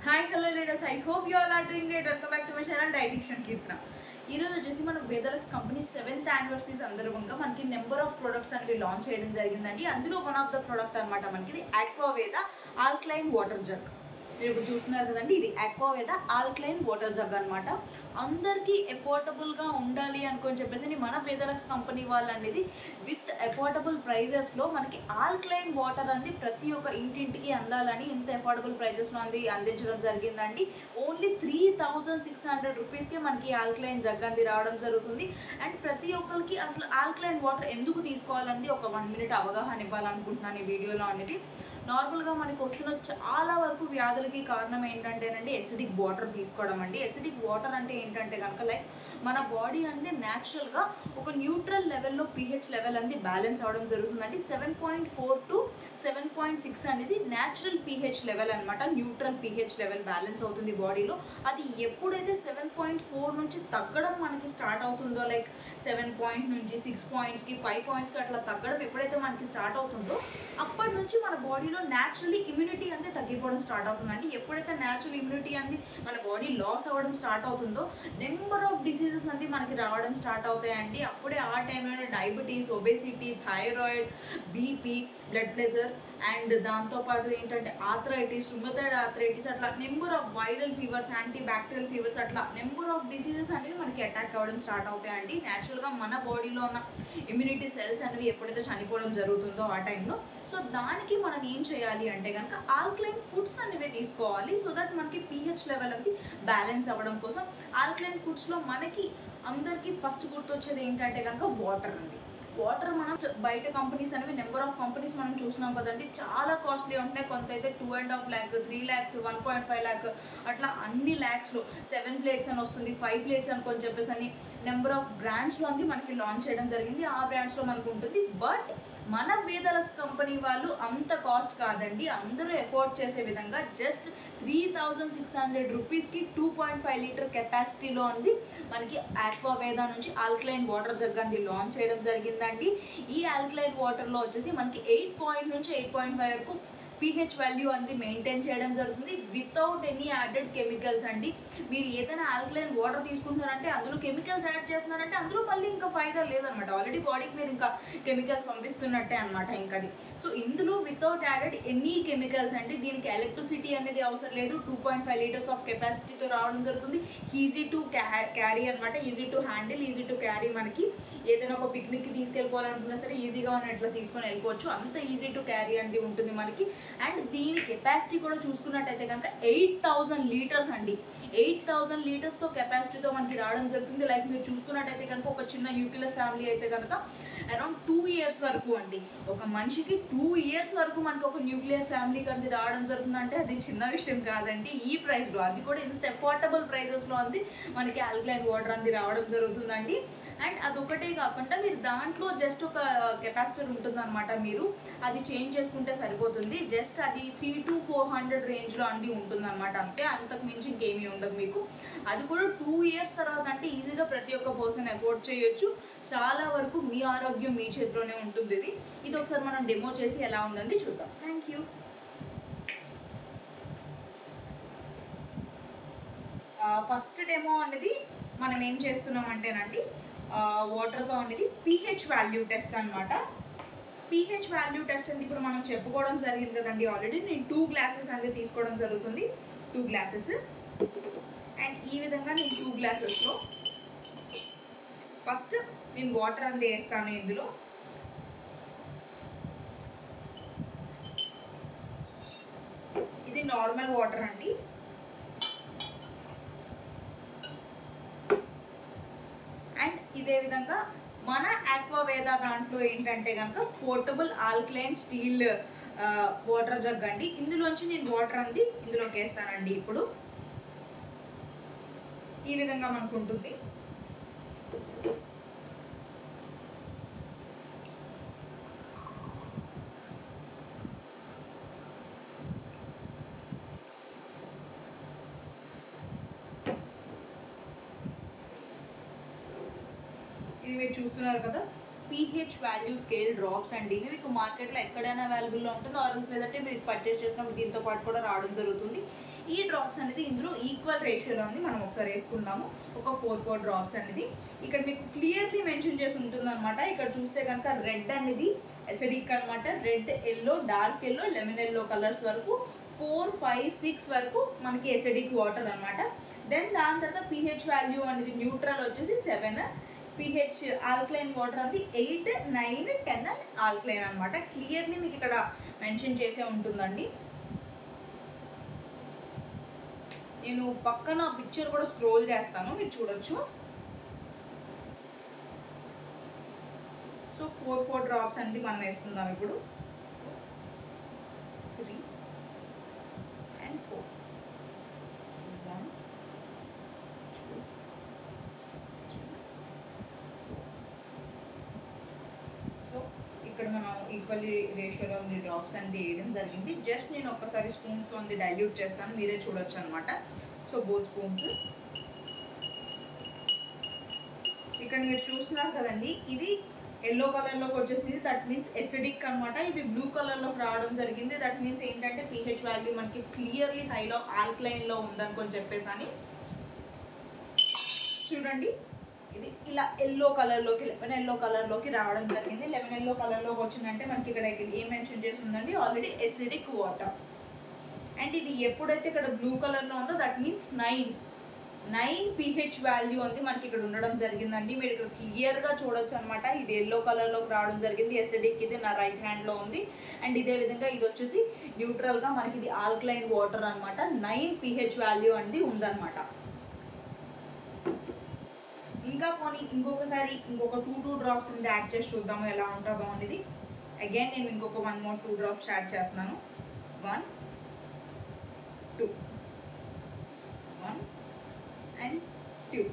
Hi, hello leaders. I hope you all are doing great. Welcome back to my channel Dietitian Kirtana. ఈ రోజు వచ్చేసి మన వేదలక్స్ company 7th anniversary సందర్భంగా మనకి number of products అనేవి launch చేయడం జరిగిందండి. అందులో వన్ ఆఫ్ ద ప్రొడక్ట్ అన్నమాట మనకి ఇది ఆక్వావేద ఆల్కలైన్ వాటర్ జగ్. మీరు ఇప్పుడు చూస్తున్నారు కదండి, ఇది ఆక్వావేద ఆల్కలైన్ వాటర్ జగ్ అనమాట. అందరికీ ఎఫోర్డబుల్గా ఉండాలి అనుకొని చెప్పేసి మన వేదలక్స్ కంపెనీ వాళ్ళు అనేది విత్ ఎఫోర్డబుల్ ప్రైజెస్లో మనకి ఆల్కలైన్ వాటర్ అనేది ప్రతి ఒక్క ఇంటింటికి అందాలని ఇంత ఎఫోర్డబుల్ ప్రైజెస్లో అందించడం జరిగిందండి. ఓన్లీ 3600 రూపీస్కి మనకి ఆల్కలైన్ జగ్ అనేది రావడం జరుగుతుంది. అండ్ ప్రతి ఒక్కరికి అసలు ఆల్కలైన్ వాటర్ ఎందుకు తీసుకోవాలని ఒక 1 minute అవగాహన ఇవ్వాలనుకుంటున్నాను ఈ వీడియోలో అనేది. నార్మల్గా మనకు వస్తున్న చాలా వరకు వ్యాధులకి కారణం ఏంటంటేనండి ఎసిడిక్ వాటర్ తీసుకోవడం అండి. ఎసిడిక్ వాటర్ అంటే ఏంటంటే కనుక లైక్ మన బాడీ అనేది న్యాచురల్గా ఒక న్యూట్రల్ లెవెల్లో pH లెవెల్ అనేది బ్యాలెన్స్ అవ్వడం జరుగుతుందండి. 7.4 to 7.6 అనేది న్యాచురల్ pH లెవెల్ అనమాట. న్యూట్రల్ pH లెవెల్ బ్యాలెన్స్ అవుతుంది బాడీలో. అది ఎప్పుడైతే 7.4 నుంచి తగ్గడం మనకి స్టార్ట్ అవుతుందో, లైక్ 7 point నుంచి 6 pointsకి 5 pointsకి అట్లా తగ్గడం ఎప్పుడైతే మనకి స్టార్ట్ అవుతుందో అప్పటి నుంచి మన బాడీలో న్యాచురల్లీ ఇమ్యూనిటీ అనేది తగ్గిపోవడం స్టార్ట్ అవుతుందండి. ఎప్పుడైతే న్యాచురల్ ఇమ్యూనిటీ అనేది మన బాడీ లాస్ అవ్వడం స్టార్ట్ అవుతుందో నెంబర్ ఆఫ్ డిసీజెస్ అనేది మనకి రావడం స్టార్ట్ అవుతాయండి. అప్పుడే ఆ టైంలో diabetes, obesity, thyroid, BP, blood pressure and దాంతోపాటు ఏంటంటే ఆర్థరైటిస్, రుమటాయిడ్ ఆర్థరైటిస్, అట్లా number of viral fevers, anti bacterial fevers, అట్లా నెంబర్ ఆఫ్ డిసీజెస్ అనేవి మనకి అటాక్ అవ్వడం స్టార్ట్ అవుతాయండి. న్యాచురల్గా మన బాడీలో ఉన్న ఇమ్యూనిటీ సెల్స్ అనేవి ఎప్పుడైతే చనిపోవడం జరుగుతుందో ఆ టైంలో, సో దానికి మనం ఏం చేయాలి అంటే కనుక ఆల్కలైన్ ఫుడ్స్ అనేవి తీసుకోవాలి. సో దట్ మనకి pH లెవెల్ అనేది బ్యాలెన్స్ అవ్వడం కోసం ఆల్కలైన్ ఫుడ్స్లో మనకి అందరికీ ఫస్ట్ గుర్తొచ్చేది ఏంటంటే కనుక వాటర్ అండి. వాటర్ మనం బయట కంపెనీస్ అనేవి నెంబర్ ఆఫ్ కంపెనీస్ మనం చూసినాం కదండి, చాలా కాస్ట్లీ ఉంటాయి. కొంత అయితే 2.5 lakh, 3 lakhs, 1.5 lakh అట్లా అన్ని ల్యాక్స్లో 7 plates అని వస్తుంది, 5 plates అని చెప్పేసి అని నెంబర్ ఆఫ్ బ్రాండ్స్లో అంది మనకి లాంచ్ చేయడం జరిగింది. ఆ బ్రాండ్స్లో మనకు ఉంటుంది. బట్ మన వేదలక్స్ కంపెనీ వాళ్ళు అంత కాస్ట్ కాదండి, అందరూ ఎఫోర్డ్ చేసే విధంగా జస్ట్ 3600 రూపీస్కి 2.5 లీటర్ కెపాసిటీలో ఉంది మనకి ఆక్వావేద నుంచి ఆల్కలైన్ వాటర్ జగ్ అనేది లాంచ్ చేయడం జరిగిందండి. ఈ ఆల్కలైన్ వాటర్లో వచ్చేసి మనకి 8 point నుంచి 8.5 వరకు pH వాల్యూ అనేది మెయింటైన్ చేయడం జరుగుతుంది వితౌట్ ఎనీ యాడెడ్ కెమికల్స్ అండి. మీరు ఏదైనా ఆల్కలైన్ వాటర్ తీసుకుంటున్నారంటే అందులో కెమికల్స్ యాడ్ చేస్తున్నారంటే అందులో మళ్ళీ ఇంకా ఫైదా లేదనమాట. ఆల్రెడీ బాడీకి మీరు ఇంకా కెమికల్స్ పంపిస్తున్నట్టే అనమాట ఇంకా అది. సో ఇందులో వితౌట్ యాడెడ్ ఎనీ కెమికల్స్ అండి. దీనికి ఎలక్ట్రిసిటీ అనేది అవసరం లేదు. 2.5 లీటర్స్ ఆఫ్ కెపాసిటీతో రావడం జరుగుతుంది. ఈజీ టు క్యారీ అనమాట, easy to handle, easy to carry. మనకి ఏదైనా ఒక పిక్నిక్కి తీసుకెళ్ళిపోవాలనుకున్నా సరే ఈజీగా ఉన్నట్లు తీసుకొని వెళ్ళిపోవచ్చు. అంత ఈజీ టు క్యారీ అనేది ఉంటుంది మనకి. అండ్ దీని కెపాసిటీ కూడా చూసుకున్నట్టయితే కనుక 8000 లీటర్స్ అండి. 8000 లీటర్స్తో కెపాసిటీతో మనకి రావడం జరుగుతుంది. లైక్ మీరు చూసుకున్నట్టయితే కనుక ఒక చిన్న న్యూక్లియర్ ఫ్యామిలీ అయితే కనుక అరౌండ్ 2 years వరకు అండి, ఒక మనిషికి 2 years వరకు మనకి ఒక న్యూక్లియర్ ఫ్యామిలీకి అనేది రావడం జరుగుతుందంటే అది చిన్న విషయం కాదండి. ఈ ప్రైస్లో, అది కూడా ఇంత ఎఫోర్డబుల్ ప్రైజెస్లో అంది మనకి ఆల్కలైన్ వాటర్ అనేది రావడం జరుగుతుందండి. అండ్ అదొకటే కాకుండా మీరు దాంట్లో జస్ట్ ఒక కెపాసిటర్ ఉంటుందన్నమాట, మీరు అది చేంజ్ చేసుకుంటే సరిపోతుంది. జస్ట్ అది 300 to 400 రేంజ్లో అండి ఉంటుందన్నమాట, అంతే. అంతకు మించి ఇంకేమీ ఉండదు మీకు. అది కూడా 2 years తర్వాత అంటే ఈజీగా ప్రతి ఒక్క పర్సన్ ఎఫోర్డ్ చేయొచ్చు. చాలా వరకు మీ ఆరోగ్యం మీ చేతిలోనే ఉంటుంది. ఇది ఒకసారి మనం డెమో చేసి ఎలా ఉందని చూద్దాం. Thank you. ఫస్ట్ డెమో అనేది మనం ఏం చేస్తున్నాం అంటేనండి వాటర్తో అనేది pH వాల్యూ టెస్ట్ అనమాట. pH వాల్యూ టెస్ట్ అనేది ఇప్పుడు మనం చెప్పుకోవడం జరిగింది కదండి ఆల్రెడీ. నేను 2 glasses అనేది తీసుకోవడం జరుగుతుంది, 2 glasses. అండ్ ఈ విధంగా నేను 2 glassesలో ఫస్ట్ నేను వాటర్ అనేది వేస్తాను. ఇందులో ఇది నార్మల్ వాటర్ అండి. అండ్ ఇదే విధంగా మన ఆక్వావేద దాంట్లో ఏంటంటే కనుక portable alkaline steel water jug అండి. ఇందులోంచి నేను వాటర్ అనేది ఇందులోకి వేస్తానండి. ఇప్పుడు ఈ విధంగా మనకు ఉంటుంది. ఇది మీరు చూస్తున్నారు కదా, pH వాల్యూ స్కేల్ డ్రాప్స్ అండి. ఇవి మీకు మార్కెట్లో ఎక్కడైనా అవైలబుల్లో ఉంటుంది. ఆరెంజ్ లేదంటే మీరు పర్చేస్ చేసినప్పుడు దీంతో పాటు కూడా రావడం జరుగుతుంది. ఈ డ్రాప్స్ అనేది ఇందులో ఈక్వల్ రేషియోలో ఉంది. మనం ఒకసారి వేసుకుందాము. ఒక 4 డ్రాప్స్ అనేది ఇక్కడ మీకు క్లియర్లీ మెన్షన్ చేసి ఉంటుంది అనమాట. ఇక్కడ చూస్తే కనుక రెడ్ అనేది ఎసిడిక్ అనమాట. Red, yellow, dark yellow, lemon yellow colours వరకు 4, 5, 6 వరకు మనకి ఎసిడిక్ వాటర్ అనమాట. దెన్ దాని తర్వాత pH వాల్యూ అనేది న్యూట్రల్ వచ్చేసి 7, pH ఆల్కలైన్ వాటర్ అనేది 8, 9, 10 ఆల్కలైన్ అనమాట. క్లియర్లీ మీకు ఇక్కడ మెన్షన్ చేసే ఉంటుందండి. నేను పక్కన పిక్చర్ కూడా స్క్రోల్ చేస్తాను, మీరు చూడొచ్చు. సో 4 డ్రాప్స్ అనేది మనం వేసుకుందాం ఇప్పుడు. 3 and 4. 1, 2, 3, 4. సో ఇక్కడ మనం ఈక్వల్లీ రేషియోలో ఉంది డ్రాప్స్ అనేది వేయడం జరిగింది. జస్ట్ నేను ఒక్కసారి స్పూన్స్తో ఉంది డైల్యూట్ చేస్తాను, మీరే చూడొచ్చు అనమాట. సో బోత్ స్పూన్స్ ఇక్కడ మీరు చూస్తున్నారు కదండి, ఇది ఎల్లో కలర్లోకి వచ్చేసింది. దట్ మీన్స్ ఎసిడిక్ అనమాట. ఇది బ్లూ కలర్లోకి రావడం జరిగింది. దట్ మీన్స్ ఏంటంటే pH వాల్యూ మనకి క్లియర్లీ హైలో ఆల్కలైన్లో ఉందనుకొని చెప్పేసి అని చూడండి. ఇది ఇలా ఎల్లో కలర్లోకి, లెమన్ ఎల్లో కలర్లోకి రావడం జరిగింది. లెమన్ ఎల్లో కలర్లోకి వచ్చిందంటే మనకి ఇక్కడ ఏం మెన్షన్ చేసి ఉందండి, ఆల్రెడీ ఎసిడిక్ వాటర్. అండ్ ఇది ఎప్పుడైతే ఇక్కడ బ్లూ కలర్లో ఉందో దట్ మీన్స్ 9 pH వాల్యూ ఉంది మనకి ఇక్కడ ఉండడం జరిగిందండి. మీరు ఇక్కడ క్లియర్గా చూడొచ్చు అనమాట. ఇది ఎల్లో కలర్లోకి రావడం జరిగింది. ఎసిడిక్ ఇది నా రైట్ హ్యాండ్లో ఉంది. అండ్ ఇదే విధంగా ఇది వచ్చేసి న్యూట్రల్గా మనకి ఇది ఆల్కలైన్ వాటర్ అనమాట. 9 pH వాల్యూ అనేది ఉందన్నమాట. ఇంకా పోనీ ఇంకొకసారి ఇంకొక 2 డ్రాప్స్ అనేది యాడ్ చేసి చూద్దాము ఎలా ఉంటుందో అనేది. అగైన్ నేను ఇంకొక 1 more 2 డ్రాప్స్ యాడ్ చేస్తున్నాను. 1, 2, 1 and 2.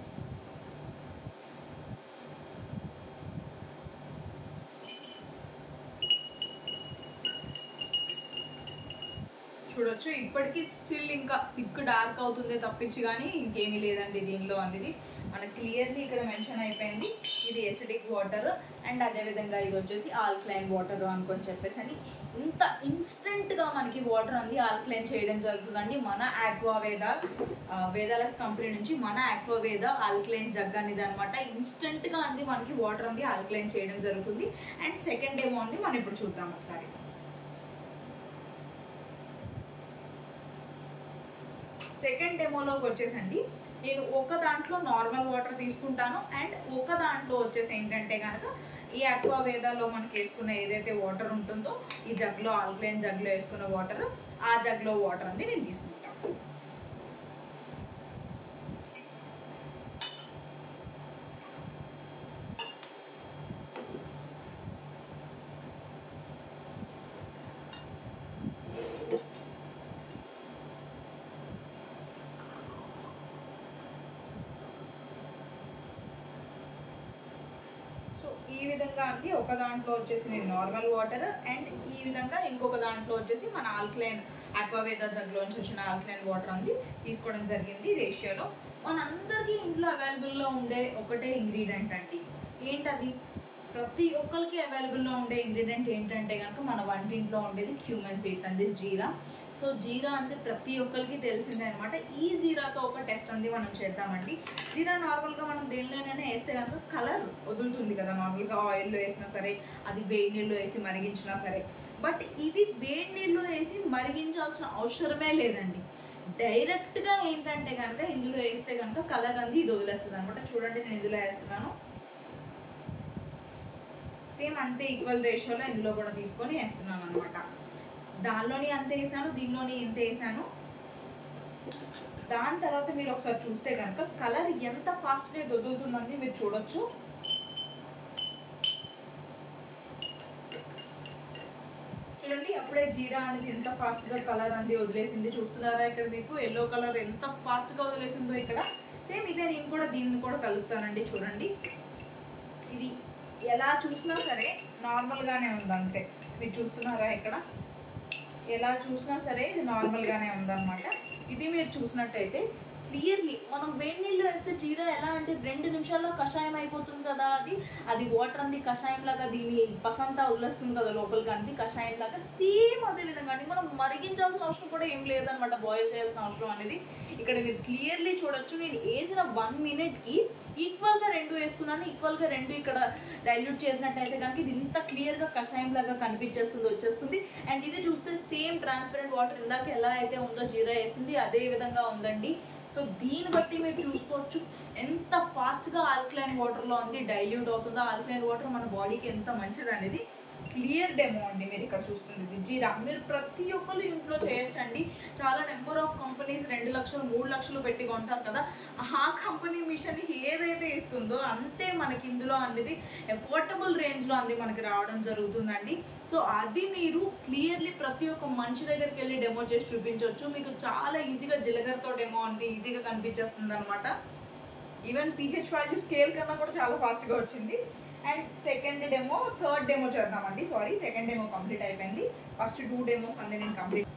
చూడొచ్చు ఇప్పటికీ స్టిల్ ఇంకా థిక్ డార్క్ అవుతుంది తప్పించి కానీ ఇంకేమీ లేదండి దీనిలో అనేది. మనకు క్లియర్లీ ఇక్కడ మెన్షన్ అయిపోయింది ఇది ఎసిడిక్ వాటర్ అండ్ అదేవిధంగా ఇది వచ్చేసి ఆల్కలైన్ వాటర్ అనుకొని చెప్పేసి అని. ఇంత ఇన్స్టెంట్గా మనకి వాటర్ అనేది ఆల్కలైన్ చేయడం జరుగుతుందండి. మన ఆక్వావేదా వేదాలక్స్ కంపెనీ నుంచి మన ఆక్వావేదా ఆల్కలైన్ జగ్ అనేది అనమాట. ఇన్స్టెంట్గా అనేది మనకి వాటర్ అనేది ఆల్కలైన్ చేయడం జరుగుతుంది. అండ్ సెకండ్ డెమో ఉంది మనం ఇప్పుడు చూద్దాం ఒకసారి. సెకండ్ డెమోలోకి వచ్చేసండి నేను ఒక దాంట్లో నార్మల్ వాటర్ తీసుకుంటాను అండ్ ఒక దాంట్లో వచ్చేసి ఏంటంటే కనుక ఈ ఆక్వావేదాలో మనకి వేసుకున్న ఏదైతే వాటర్ ఉంటుందో ఈ జగ్లో ఆల్కలైన్ జగ్లో వేసుకున్న వాటర్ ఆ జగ్లో వాటర్ అనేది నేను తీసుకుంటాను. ఈ విధంగా అండి ఒక దాంట్లో వచ్చేసి నేను నార్మల్ వాటర్ అండ్ ఈ విధంగా ఇంకొక దాంట్లో వచ్చేసి మన ఆల్కలైన్ ఆక్వావేదా జగ్లోంచి వచ్చిన ఆల్కలైన్ వాటర్ అనేది తీసుకోవడం జరిగింది రేషియోలో. మనందరికీ ఇంట్లో అవైలబుల్లో ఉండే ఒకటే ఇంగ్రీడియంట్ అండి. ఏంటది? ప్రతి ఒక్కరికి అవైలబుల్లో ఉండే ఇంగ్రీడియంట్ ఏంటంటే కనుక మన వంటింట్లో ఉండేది క్యూమెన్ సీడ్స్ అండి, జీరా. సో జీరా అంటే ప్రతి ఒక్కరికి తెలిసిందే అనమాట. ఈ జీరాతో ఒక టెస్ట్ అనేది మనం చేద్దామండి. జీరా నార్మల్గా మనం దేనిలోనైనా వేస్తే కనుక కలర్ వదులుతుంది కదా, నార్మల్గా ఆయిల్లో వేసినా సరే, అది వేడి నీళ్ళు వేసి మరిగించినా సరే. బట్ ఇది వేడి నీళ్ళు వేసి మరిగించాల్సిన అవసరమే లేదండి. డైరెక్ట్గా ఏంటంటే కనుక ఇందులో వేస్తే కనుక కలర్ అనేది ఇది వదిలేస్తుంది అనమాట. చూడండి నేను ఇందులో వేస్తున్నాను, సేమ్ అంతే ఈక్వల్ రేషియోలో ఇందులో కూడా తీసుకొని వేస్తున్నాను అనమాట. దానిలోని అంతే వేసాను, దీనిలోని ఇంత వేసాను. దాని తర్వాత మీరు ఒకసారి చూస్తే కనుక కలర్ ఎంత ఫాస్ట్గా వదులుతుందని మీరు చూడొచ్చు. చూడండి అప్పుడే జీరా అనేది ఎంత ఫాస్ట్గా కలర్ అనేది వదిలేసింది. చూస్తున్నారా ఇక్కడ మీకు ఎల్లో కలర్ ఎంత ఫాస్ట్గా వదిలేసిందో ఇక్కడ. సేమ్ ఇదే నేను కూడా దీన్ని కూడా కలుపుతానండి. చూడండి ఇది ఎలా చూసినా సరే నార్మల్గానే ఉంది అంతే. మీరు చూస్తున్నారా ఇక్కడ ఎలా చూసినా సరే ఇది నార్మల్గానే ఉందన్నమాట. ఇది మీరు చూసినట్టయితే క్లియర్లీ మనం వేడి నీళ్ళు వేస్తే జీరా ఎలా అంటే 2 నిమిషాల్లో కషాయం అయిపోతుంది కదా, అది వాటర్ అంది కషాయం లాగా దీని పసంతా వదిలేస్తుంది కదా లోపలికి, అంది కషాయం లాగా సేమ్ అదే విధంగా అండి. మనం మరిగించాల్సిన అవసరం కూడా ఏం లేదనమాట, బాయిల్ చేయాల్సిన అవసరం అనేది. ఇక్కడ మీరు క్లియర్లీ చూడొచ్చు, నేను వేసిన 1 మినిట్కి ఈక్వల్గా 2 వేసుకున్నాను, ఈక్వల్గా 2 ఇక్కడ డైల్యూట్ చేసినట్టయితే కనుక ఇది ఇంత క్లియర్గా కషాయం లాగా కనిపించేస్తుంది, వచ్చేస్తుంది. అండ్ ఇది చూస్తే సేమ్ ట్రాన్స్పరెంట్ వాటర్ ఇందాక ఎలా అయితే ఉందో జీరా వేసింది అదే విధంగా ఉందండి. సో దీన్ని బట్టి మీరు చూసుకోవచ్చు ఎంత ఫాస్ట్గా ఆల్కలైన్ వాటర్లో ఉంది డైల్యూట్ అవుతుందో. ఆల్కలైన్ వాటర్ మన బాడీకి ఎంత మంచిది అనేది క్లియర్ డెమో అండి. మీరు ఇక్కడ చూస్తుంది జీరా, మీరు ప్రతి ఒక్కరు ఇంట్లో చేయొచ్చండి. చాలా నెంబర్ ఆఫ్ కంపెనీస్ 2 లక్షలు 3 లక్షలు పెట్టి కొంటారు కదా, ఆ కంపెనీ మిషన్ ఏదైతే ఇస్తుందో అంతే మనకి ఇందులో అనేది అఫోర్డబుల్ రేంజ్లో అంది మనకి రావడం జరుగుతుందండి. సో అది మీరు క్లియర్లీ ప్రతి ఒక్క మనిషి దగ్గరికి వెళ్ళి డెమో చేసి చూపించవచ్చు. మీకు చాలా ఈజీగా జీలకర్రతో డెమో అంటే ఈజీగా కనిపించేస్తుంది అనమాట. ఈవెన్ pH వాల్యూ స్కేల్ కన్నా కూడా చాలా ఫాస్ట్గా వచ్చింది. And second demo, third demo చేద్దామండి. సారీ, సెకండ్ డెమో కంప్లీట్ అయిపోయింది, ఫస్ట్ 2 డెమోస్ అంది నేను కంప్లీట్.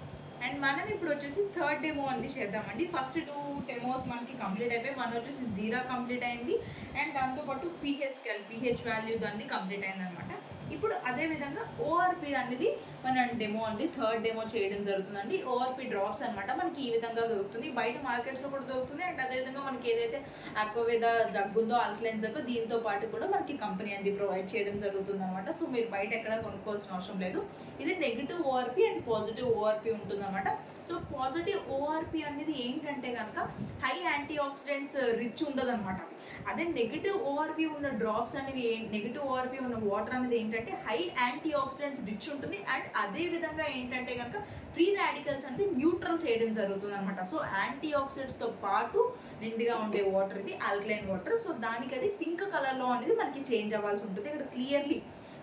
అండ్ మనం ఇప్పుడు వచ్చేసి థర్డ్ డెమో అంది చేద్దామండి. ఫస్ట్ 2 డెమోస్ మనకి కంప్లీట్ అయిపోయి, మనం వచ్చేసి జీరా కంప్లీట్ అయింది అండ్ దాంతోపాటు pH వాల్యూ దాన్ని కంప్లీట్ అయింది అనమాట. ఇప్పుడు అదే విధంగా ఓఆర్పి అనేది మన డెమో అండి, థర్డ్ డెమో చేయడం జరుగుతుందండి. ఓఆర్పి డ్రాప్స్ అనమాట మనకి ఈ విధంగా దొరుకుతుంది, బయట మార్కెట్స్లో కూడా దొరుకుతుంది. అండ్ అదేవిధంగా మనకి ఏదైతే ఆక్వావేదా జగ్గు ఉందో, ఆల్కలైన్ జగ్గు, దీంతో పాటు కూడా మనకి కంపెనీ అనేది ప్రొవైడ్ చేయడం జరుగుతుంది అనమాట. సో మీరు బయట ఎక్కడ కొనుక్కోవాల్సిన అవసరం లేదు. ఇది negative ORP and positive ORP ఉంటుంది అనమాట. సో పాజిటివ్ ఓఆర్పి అనేది ఏంటంటే కనుక హై యాంటీ ఆక్సిడెంట్స్ రిచ్ ఉండదు అనమాట. అదే నెగిటివ్ ఓఆర్పి ఉన్న డ్రాప్స్ అనేవి, నెగిటివ్ ఓఆర్పి ఉన్న వాటర్ అనేది ఏంటంటే హై యాంటీ ఆక్సిడెంట్స్ రిచ్ ఉంటుంది. అండ్ అదే విధంగా ఏంటంటే కనుక ఫ్రీ రాడికల్స్ అనేది న్యూట్రల్ చేయడం జరుగుతుంది అనమాట. సో యాంటీ ఆక్సిడెంట్స్ తో పాటు నిండుగా ఉండే వాటర్ ఇది ఆల్కలైన్ వాటర్. సో దానికి అది పింక్ కలర్ లో అనేది మనకి చేంజ్ అవ్వాల్సి ఉంటుంది. ఇక్కడ క్లియర్లీ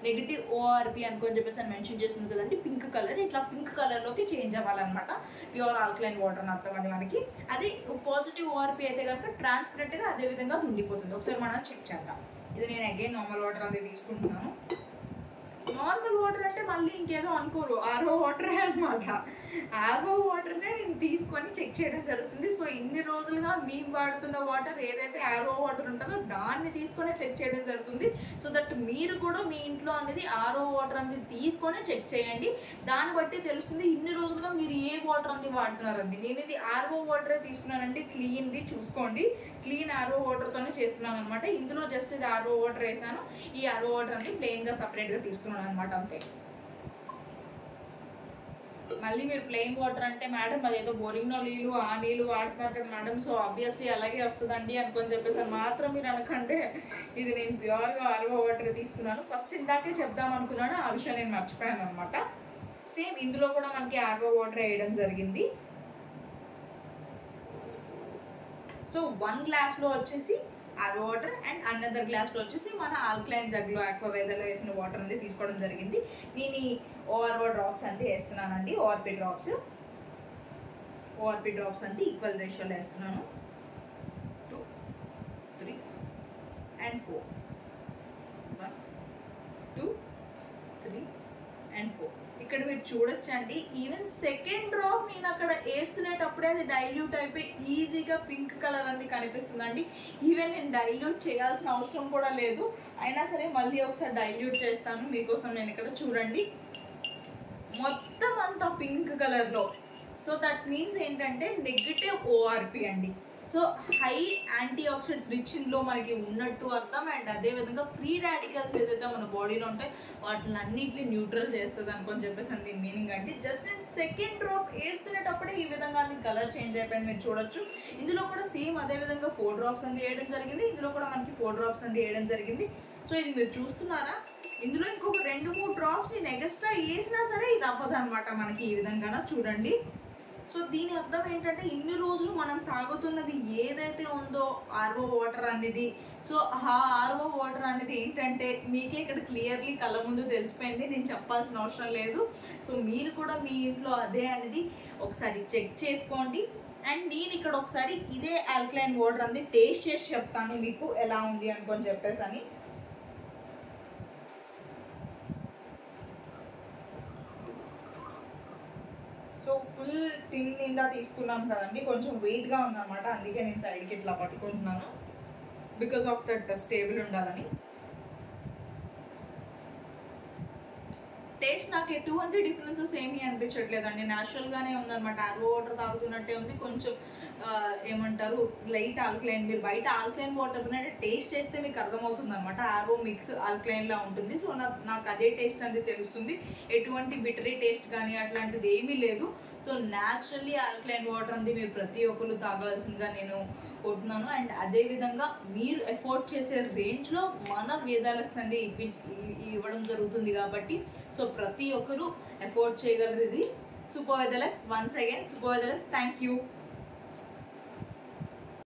నెగిటివ్ ఓఆర్పి అనుకొని చెప్పేసి అని మెన్షన్ చేస్తుంది కదండి, పింక్ కలర్, ఇట్లా పింక్ కలర్లోకి చేంజ్ అవ్వాలన్నమాట ప్యూర్ ఆల్కలైన్ వాటర్ అని అర్థం అది మనకి. అది పాజిటివ్ ఓఆర్పి అయితే కనుక ట్రాన్స్పరెంట్గా అదే విధంగా ఉండిపోతుంది. ఒకసారి మనం చెక్ చేద్దాం. ఇది నేను అగైన్ నార్మల్ వాటర్ అనేది తీసుకుంటున్నాను. నార్మల్ వాటర్ అంటే మళ్ళీ ఇంకేదో అనుకోరు, ఆర్ఓ వాటరే అనమాట. ఆర్ఓ వాటర్నే నేను తీసుకొని చెక్ చేయడం జరుగుతుంది. సో ఇన్ని రోజులుగా మేము వాడుతున్న వాటర్ ఏదైతే ఆర్ఓ వాటర్ ఉంటుందో దాన్ని తీసుకొని చెక్ చేయడం జరుగుతుంది. సో దట్ మీరు కూడా మీ ఇంట్లో అనేది ఆర్ఓ వాటర్ అనేది తీసుకొని చెక్ చేయండి. దాన్ని బట్టి తెలుస్తుంది ఇన్ని రోజులుగా మీరు ఏ వాటర్ అనేది వాడుతున్నారండి. నేను ఇది ఆర్ఓ వాటరే తీసుకున్నానంటే క్లీన్ది చూసుకోండి, క్లీన్ ఆర్ఓ వాటర్తోనే చేస్తున్నాను అనమాట. ఇందులో జస్ట్ ఇది ఆర్ఓ వాటర్ వేసాను, ఈ ఆర్ఓ వాటర్ అనేది ప్లెయిన్గా సపరేట్గా తీసుకున్నాను అనమాట, అంతే. మళ్ళీ మీరు ప్లెయిన్ వాటర్ అంటే మేడం అదేదో బోరింగ్లో నీళ్ళు ఆ నీళ్ళు వాడుతున్నారు కదా మేడం, సో ఆబ్వియస్లీ అలాగే వస్తుందండి అనుకొని చెప్పేసి మాత్రం మీరు అనకంటే, ఇది నేను ప్యూర్గా ఆర్ఓ వాటర్ తీసుకున్నాను. ఫస్ట్ ఇందాకే చెప్దాం అనుకున్నాను, ఆ విషయం నేను మర్చిపోయాను అనమాట. సేమ్ ఇందులో కూడా మనకి ఆర్ఓ వాటర్ వేయడం జరిగింది. సో 1 గ్లాస్లో వచ్చేసి ఆర్ఓ వాటర్ అండ్ అనదర్ గ్లాస్లో వచ్చేసి మన ఆల్కలైన్ జగ్లో ఆక్వావేదాలో వేసిన వాటర్ అనేది తీసుకోవడం జరిగింది. నేను ఈ ఓఆర్ఓ డ్రాప్స్ అంతే వేస్తున్నానండి, ఓఆర్పి డ్రాప్స్ అంతే ఈక్వల్ రేషియోలో వేస్తున్నాను. 2, 3 and 4. 1, 2, 3 and 4. ఇక్కడ మీరు చూడొచ్చండి, ఈవెన్ సెకండ్ డ్రాప్ నేను అక్కడ వేస్తునేటప్పుడే అది డైల్యూట్ అయిపోయి ఈజీగా పింక్ కలర్ అనేది కనిపిస్తుందండి. ఈవెన్ నేను డైల్యూట్ చేయాల్సిన అవసరం కూడా లేదు, అయినా సరే మళ్ళీ ఒకసారి డైల్యూట్ చేస్తాను మీకోసం. నేను ఇక్కడ చూడండి మొత్తం అంతా పింక్ కలర్లో. సో దట్ మీన్స్ ఏంటంటే నెగిటివ్ ఓఆర్పి అండి. So high antioxidants rich ఇందులో మనకి ఉన్నట్టు అర్థం. అండ్ అదేవిధంగా ఫ్రీ రాడికల్స్ ఏదైతే మన బాడీలో ఉంటాయి వాటిని అన్నింటినీ న్యూట్రల్ చేస్తుంది అనుకొని చెప్పేసి అని దీని మీనింగ్ అండి. జస్ట్ నేను సెకండ్ డ్రాప్ వేస్తునేటప్పుడే ఈ విధంగా కలర్ చేంజ్ అయిపోయింది, మీరు చూడొచ్చు. ఇందులో కూడా సేమ్ అదే విధంగా 4 డ్రాప్స్ అంది వేయడం జరిగింది, ఇందులో కూడా మనకి 4 డ్రాప్స్ అంది వేయడం జరిగింది. సో ఇది మీరు చూస్తున్నారా, ఇందులో ఇంకొక 2-3 డ్రాప్స్ నేను ఎక్స్ట్రా వేసినా సరే ఇది అవ్వదు అనమాట మనకి ఈ విధంగా చూడండి. సో దీని అర్థం ఏంటంటే ఇన్ని రోజులు మనం తాగుతున్నది ఏదైతే ఉందో ఆర్ఓ వాటర్ అనేది, సో ఆ ఆర్ఓ వాటర్ అనేది ఏంటంటే మీకే ఇక్కడ క్లియర్లీ కళ్ళ ముందు తెలిసిపోయింది, నేను చెప్పాల్సిన అవసరం లేదు. సో మీరు కూడా మీ ఇంట్లో అదే అనేది ఒకసారి చెక్ చేసుకోండి. అండ్ నేను ఇక్కడ ఒకసారి ఇదే ఆల్కలైన్ వాటర్ అనేది టేస్ట్ చేసి చెప్తాను మీకు ఎలా ఉంది అనుకొని చెప్పేసి అని. సో ఫుల్ ఫుల్ టిన్ నిండా తీసుకున్నాను కదండి, కొంచెం వెయిట్గా ఉందన్నమాట, అందుకే నేను సైడ్కి ఇట్లా పట్టుకుంటున్నాను, బికాస్ ఆఫ్ దట్ స్టేబుల్ ఉండాలని. టేస్ట్ నాకు ఎటువంటి డిఫరెన్సెస్ ఏమీ అనిపించట్లేదండి, న్యాచురల్గానే ఉందన్నమాట. ఆర్ఓ వాటర్ తాగుతున్నట్టే ఉంది, కొంచెం ఏమంటారు లైట్ ఆల్కలైన్. మీరు బయట ఆల్కలైన్ వాటర్ టేస్ట్ చేస్తే మీకు అర్థమవుతుంది అనమాట, ఆర్ఓ మిక్స్ ఆల్కలైన్లా ఉంటుంది. సో నాకు అదే టేస్ట్ అనేది తెలుస్తుంది, ఎటువంటి బిటరీ టేస్ట్ కానీ అట్లాంటిది ఏమీ లేదు. సో న్యాచురల్లీ ఆల్కలైన్ వాటర్ అనేది మీరు ప్రతి ఒక్కరు తాగాల్సిందిగా నేను కోరుతున్నాను. అండ్ అదేవిధంగా మీరు ఎఫోర్డ్ చేసే రేంజ్లో మన వేదాలక్స్ అనేది ఇవ్వడం జరుగుతుంది కాబట్టి సో ప్రతి ఒక్కరూ ఎఫోర్డ్ చేయగలరు. ఇది సూపర్ వేదాలక్స్. వన్స్ అగైన్ సూపర్ వేదాలక్స్, థ్యాంక్ యూ.